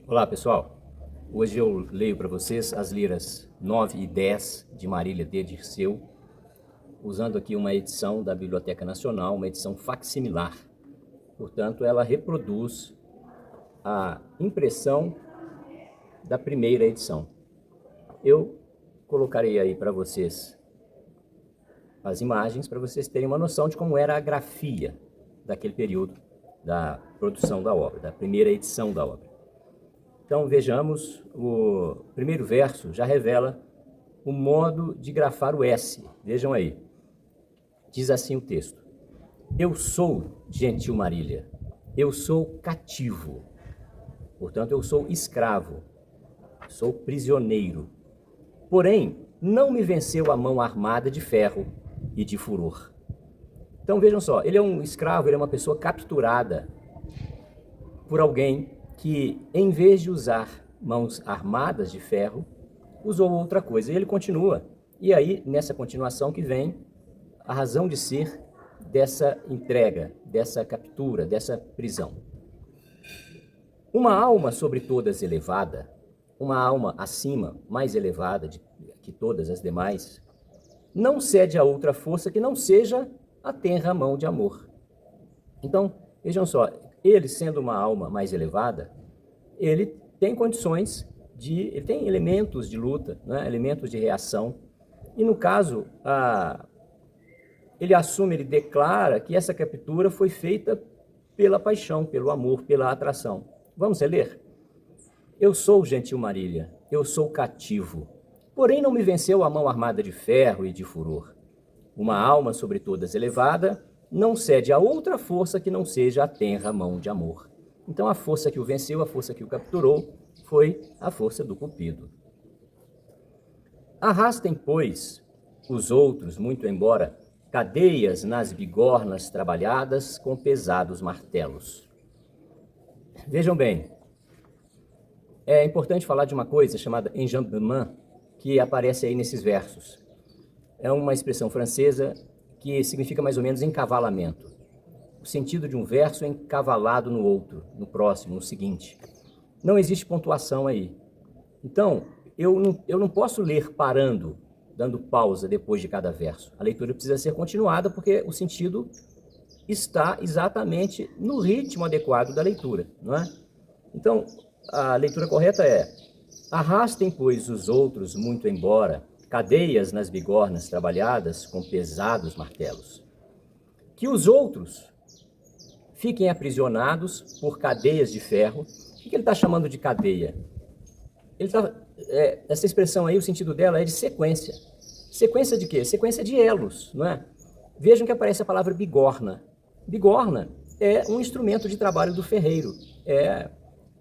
Olá pessoal, hoje eu leio para vocês as liras 9 e 10 de Marília de Dirceu, usando aqui uma edição da Biblioteca Nacional, uma edição facsimilar. Portanto, ela reproduz a impressão da primeira edição. Eu colocarei aí para vocês as imagens, para vocês terem uma noção de como era a grafia daquele período da produção da obra, da primeira edição da obra. Então vejamos, o primeiro verso já revela o modo de grafar o S. Vejam aí, diz assim o texto: eu sou, gentil Marília, eu sou cativo, portanto eu sou escravo, sou prisioneiro. Porém, não me venceu a mão armada de ferro e de furor. Então vejam só, ele é um escravo, ele é uma pessoa capturada por alguém que, em vez de usar mãos armadas de ferro, usou outra coisa. E ele continua. E aí, nessa continuação que vem a razão de ser dessa entrega, dessa captura, dessa prisão. Uma alma sobre todas elevada, uma alma acima, mais elevada que todas as demais, não cede a outra força que não seja a tenra mão de amor. Então, vejam só, ele sendo uma alma mais elevada, ele tem condições ele tem elementos de luta, né? Elementos de reação. E no caso, ele assume, ele declara que essa captura foi feita pela paixão, pelo amor, pela atração. Vamos reler? Eu sou, gentil Marília, eu sou cativo, porém não me venceu a mão armada de ferro e de furor. Uma alma sobre todas elevada não cede a outra força que não seja a tenra mão de amor. Então a força que o venceu, a força que o capturou, foi a força do Cupido. Arrastem, pois, os outros, muito embora, cadeias nas bigornas trabalhadas com pesados martelos. Vejam bem, é importante falar de uma coisa chamada enjambement, que aparece aí nesses versos. É uma expressão francesa que significa mais ou menos encavalamento. O sentido de um verso é encavalado no outro, no próximo, no seguinte. Não existe pontuação aí. Então, eu não posso ler parando, dando pausa depois de cada verso. A leitura precisa ser continuada porque o sentido está exatamente no ritmo adequado da leitura, não é? Então, a leitura correta é: arrastem, pois, os outros muito embora, cadeias nas bigornas trabalhadas com pesados martelos. Que os outros fiquem aprisionados por cadeias de ferro. O que ele está chamando de cadeia? Essa expressão aí, o sentido dela é de sequência. Sequência de quê? Sequência de elos, não é? Vejam que aparece a palavra bigorna. Bigorna é um instrumento de trabalho do ferreiro. É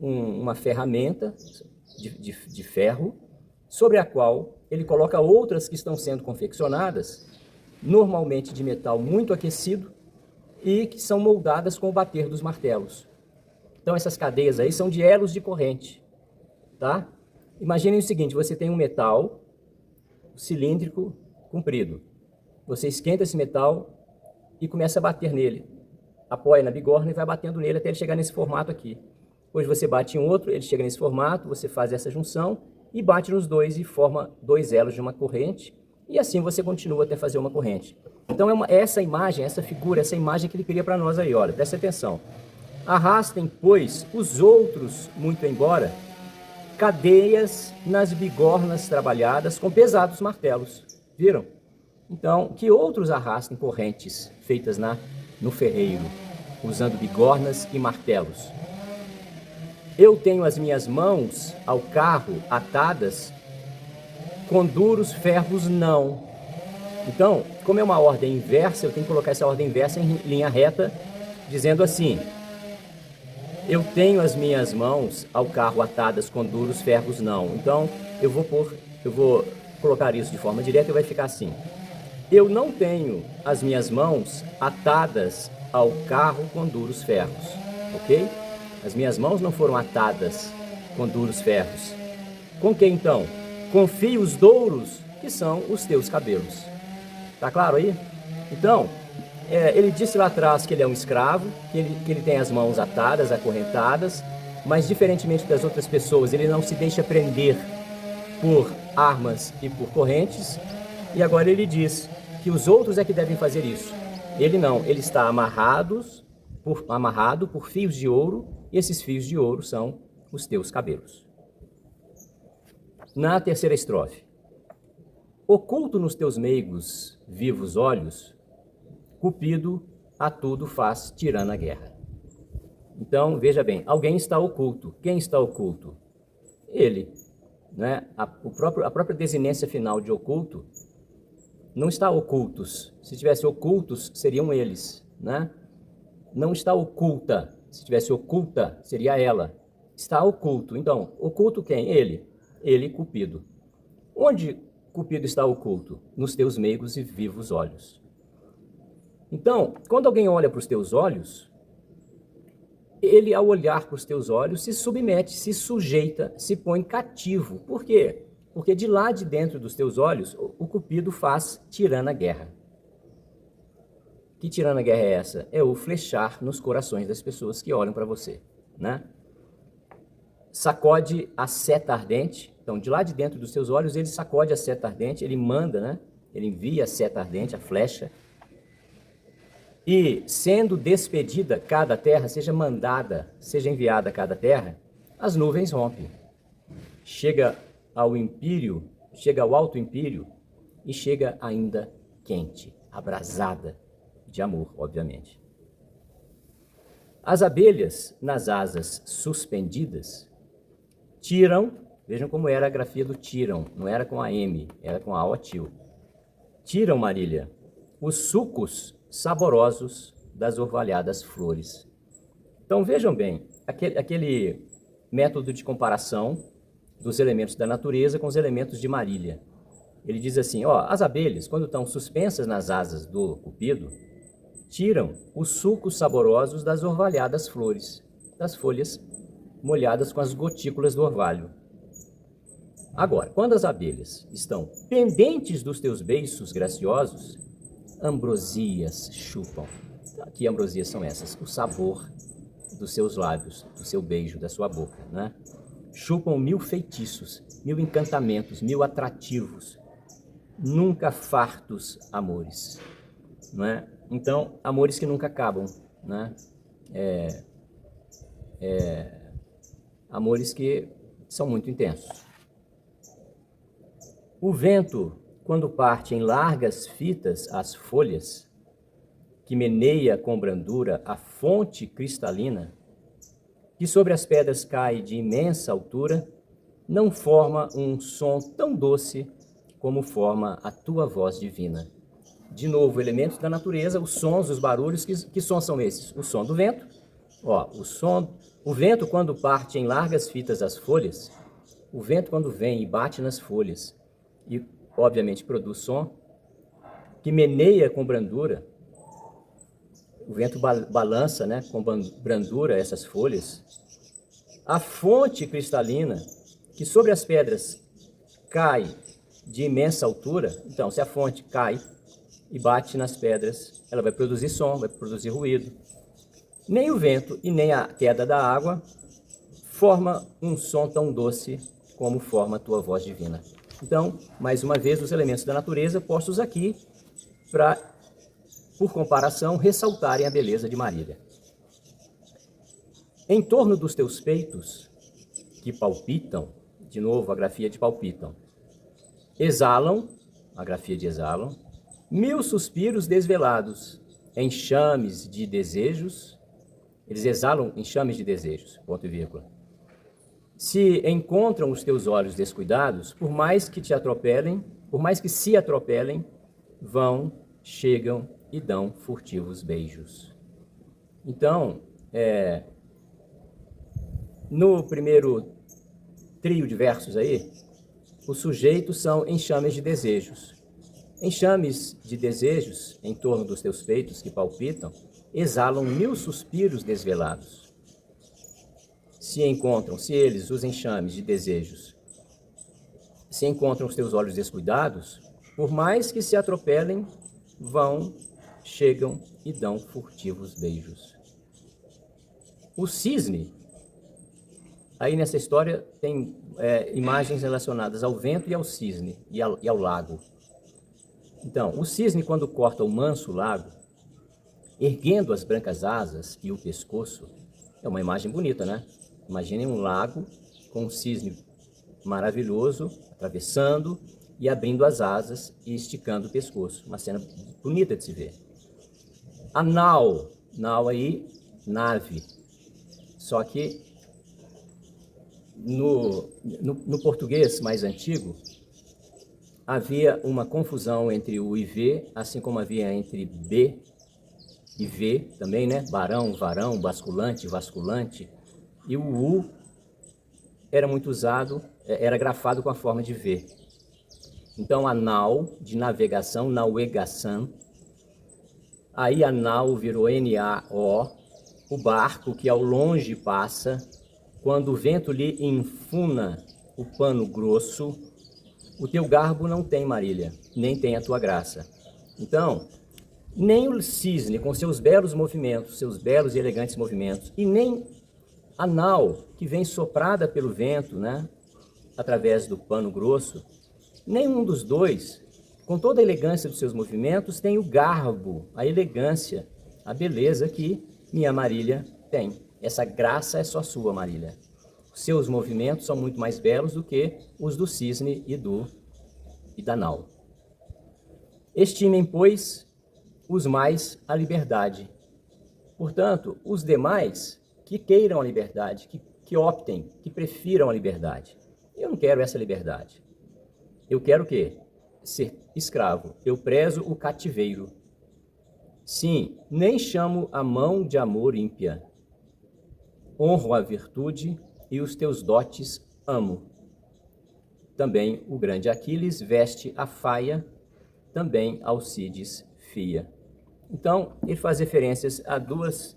uma ferramenta de ferro sobre a qual ele coloca outras que estão sendo confeccionadas, normalmente de metal muito aquecido, e que são moldadas com o bater dos martelos. Então essas cadeias aí são de elos de corrente, tá? Imaginem o seguinte, você tem um metal cilíndrico comprido. Você esquenta esse metal e começa a bater nele. Apoia na bigorna e vai batendo nele até ele chegar nesse formato aqui. Depois você bate em outro, ele chega nesse formato, você faz essa junção e bate nos dois e forma dois elos de uma corrente, e assim você continua até fazer uma corrente. Então essa imagem, essa figura, essa imagem que ele cria para nós aí, olha, presta atenção. Arrastem, pois, os outros muito embora, cadeias nas bigornas trabalhadas com pesados martelos. Viram? Então, que outros arrastem correntes feitas no ferreiro, usando bigornas e martelos. Eu tenho as minhas mãos ao carro atadas com duros ferros não. Então, como é uma ordem inversa, eu tenho que colocar essa ordem inversa em linha reta, dizendo assim: eu tenho as minhas mãos ao carro atadas com duros ferros não. Então, eu vou colocar isso de forma direta e vai ficar assim: eu não tenho as minhas mãos atadas ao carro com duros ferros, ok? As minhas mãos não foram atadas com duros ferros. Com que então? Com fios douros, que são os teus cabelos. Tá claro aí? Então, ele disse lá atrás que ele é um escravo, que ele tem as mãos atadas, acorrentadas, mas diferentemente das outras pessoas, ele não se deixa prender por armas e por correntes, e agora ele diz que os outros é que devem fazer isso. Ele não, ele está amarrado por fios de ouro, e esses fios de ouro são os teus cabelos. Na terceira estrofe: oculto nos teus meigos vivos olhos, Cupido a tudo faz tirando a guerra. Então, veja bem, alguém está oculto. Quem está oculto? Ele. Né? A própria desinência final de oculto não está ocultos. Se tivesse ocultos, seriam eles. Né? Não está oculta. Se tivesse oculta, seria ela. Está oculto. Então, oculto quem? Ele. Ele, Cupido. Onde Cupido está oculto? Nos teus meigos e vivos olhos. Então, quando alguém olha para os teus olhos, ele, ao olhar para os teus olhos, se submete, se sujeita, se põe cativo. Por quê? Porque de lá de dentro dos teus olhos, o Cupido faz tirana a guerra. Que tirana a guerra é essa? É o flechar nos corações das pessoas que olham para você, né? Sacode a seta ardente. Então, de lá de dentro dos teus olhos, ele sacode a seta ardente, ele manda, né? Ele envia a seta ardente, a flecha. E, sendo despedida cada terra, seja mandada, seja enviada a cada terra, as nuvens rompem. Chega ao empírio, chega ao alto empírio e chega ainda quente, abrasada de amor, obviamente. As abelhas, nas asas suspendidas, tiram, vejam como era a grafia do tiram, não era com a M, era com a O-til. Tiram, Marília, os sucos saborosos das orvalhadas flores. Então vejam bem, aquele método de comparação dos elementos da natureza com os elementos de Marília. Ele diz assim, ó, as abelhas, quando estão suspensas nas asas do Cupido, tiram os sucos saborosos das orvalhadas flores, das folhas molhadas com as gotículas do orvalho. Agora, quando as abelhas estão pendentes dos teus beiços graciosos, ambrosias chupam. Que ambrosias são essas? O sabor dos seus lábios, do seu beijo, da sua boca, né? Chupam 1000 feitiços, 1000 encantamentos, 1000 atrativos, nunca fartos amores, não é? Então, amores que nunca acabam, né? Amores que são muito intensos. O vento, quando parte em largas fitas as folhas, que meneia com brandura a fonte cristalina, que sobre as pedras cai de imensa altura, não forma um som tão doce como forma a tua voz divina. De novo, elementos da natureza, os sons, os barulhos, que sons são esses? O som do vento, ó, o vento quando parte em largas fitas as folhas, o vento quando vem e bate nas folhas, e obviamente produz som, que meneia com brandura, o vento balança, né, com brandura essas folhas, a fonte cristalina, que sobre as pedras cai de imensa altura. Então, se a fonte cai e bate nas pedras, ela vai produzir som, vai produzir ruído. Nem o vento e nem a queda da água forma um som tão doce como forma a tua voz divina. Então, mais uma vez, os elementos da natureza postos aqui para, por comparação, ressaltarem a beleza de Marília. Em torno dos teus peitos, que palpitam, de novo a grafia de palpitam, exalam, a grafia de exalam, 1000 suspiros desvelados, enxames de desejos, eles exalam enxames de desejos, ponto e vírgula. Se encontram os teus olhos descuidados, por mais que te atropelem, por mais que se atropelem, vão, chegam e dão furtivos beijos. Então, no primeiro trio de versos aí, os sujeitos são enxames de desejos. Enxames de desejos em torno dos teus peitos que palpitam, exalam 1000 suspiros desvelados. Se eles, os enxames de desejos, se encontram os teus olhos descuidados, por mais que se atropelem, vão, chegam e dão furtivos beijos. O cisne Aí nessa história tem imagens relacionadas ao vento e ao cisne, e ao lago. Então, o cisne, quando corta o manso lago, erguendo as brancas asas e o pescoço, é uma imagem bonita, né? Imaginem um lago com um cisne maravilhoso, atravessando e abrindo as asas e esticando o pescoço. Uma cena bonita de se ver. A nau aí, nave. Só que no português mais antigo, havia uma confusão entre o e v, assim como havia entre b e v também, né? Barão, varão, basculante, vasculante. E o u era muito usado, era grafado com a forma de v. Então a nau, de navegação, navegação. Aí a nau virou N-A-O, o barco que ao longe passa, quando o vento lhe enfuna o pano grosso, o teu garbo não tem, Marília, nem tem a tua graça. Então, nem o cisne, com seus belos movimentos, seus belos e elegantes movimentos, e nem a nau, que vem soprada pelo vento, né, através do pano grosso, nenhum dos dois, com toda a elegância dos seus movimentos, tem o garbo, a elegância, a beleza que minha Marília tem. Essa graça é só sua, Marília. Seus movimentos são muito mais belos do que os do cisne e da nau. Estimem, pois, os mais a liberdade. Portanto, os demais que queiram a liberdade, que optem, que prefiram a liberdade. Eu não quero essa liberdade. Eu quero o quê? Ser escravo. Eu prezo o cativeiro. Sim, nem chamo a mão de amor ímpia. Honro a virtude e os teus dotes amo. Também o grande Aquiles veste a faia, também Alcides fia. Então, ele faz referências a duas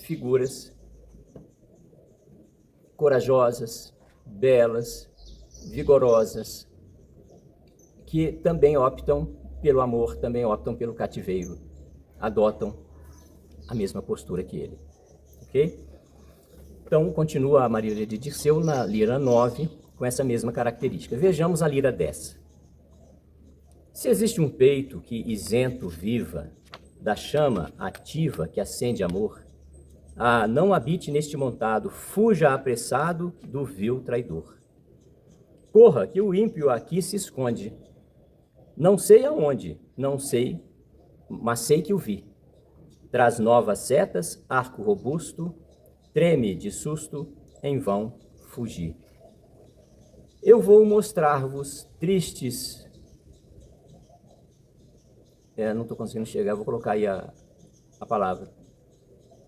figuras corajosas, belas, vigorosas, que também optam pelo amor, também optam pelo cativeiro, adotam a mesma postura que ele. Ok? Então, continua a Marília de Dirceu na lira 9, com essa mesma característica. Vejamos a lira 10. Se existe um peito que isento viva da chama ativa que acende amor, não habite neste montado, fuja apressado do vil traidor. Corra, que o ímpio aqui se esconde. Não sei aonde, não sei, mas sei que o vi. Traz novas setas, arco robusto, treme de susto, em vão fugir. Eu vou mostrar-vos tristes... não estou conseguindo chegar, vou colocar aí a palavra.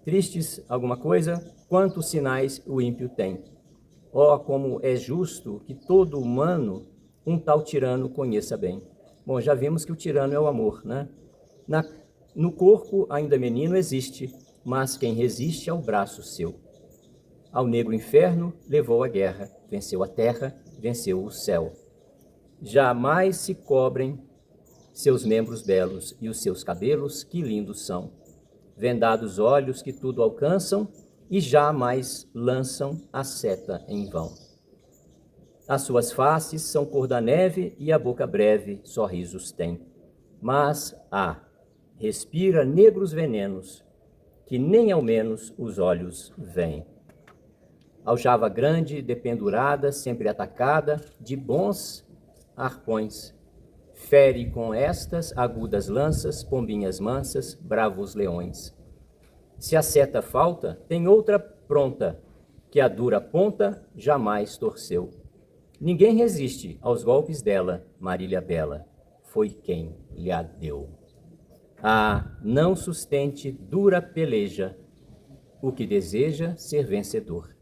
Tristes alguma coisa, quantos sinais o ímpio tem. Ó, como é justo que todo humano um tal tirano conheça bem. Bom, já vimos que o tirano é o amor, né? No corpo, ainda menino, existe, mas quem resiste ao braço seu. Ao negro inferno levou a guerra, venceu a terra, venceu o céu. Jamais se cobrem seus membros belos e os seus cabelos, que lindos são. Vendados olhos que tudo alcançam e jamais lançam a seta em vão. As suas faces são cor da neve e a boca breve sorrisos tem. Mas, respira negros venenos, que nem ao menos os olhos veem. Aljava grande, dependurada, sempre atacada, de bons arpões. Fere com estas agudas lanças, pombinhas mansas, bravos leões. Se a seta falta, tem outra pronta, que a dura ponta jamais torceu. Ninguém resiste aos golpes dela, Marília bela, foi quem lhe a deu. Não sustente dura peleja, o que deseja ser vencedor.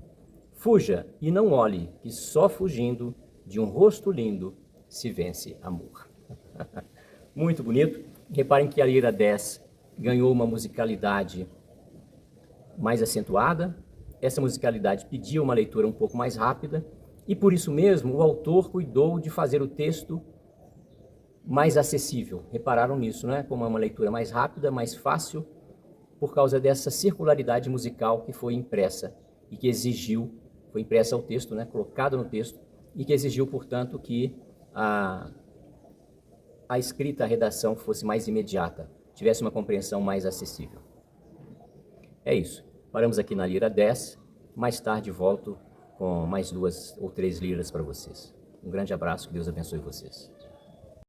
Fuja e não olhe, que só fugindo de um rosto lindo se vence amor. Muito bonito. Reparem que a lira 10 ganhou uma musicalidade mais acentuada. Essa musicalidade pedia uma leitura um pouco mais rápida e por isso mesmo o autor cuidou de fazer o texto mais acessível. Repararam nisso, né? Como é uma leitura mais rápida, mais fácil, por causa dessa circularidade musical que foi impressa e que exigiu foi impressa ao texto, né, colocado no texto, e que exigiu, portanto, que a escrita, a redação fosse mais imediata, tivesse uma compreensão mais acessível. É isso. Paramos aqui na lira 10. Mais tarde volto com mais 2 ou 3 liras para vocês. Um grande abraço, que Deus abençoe vocês.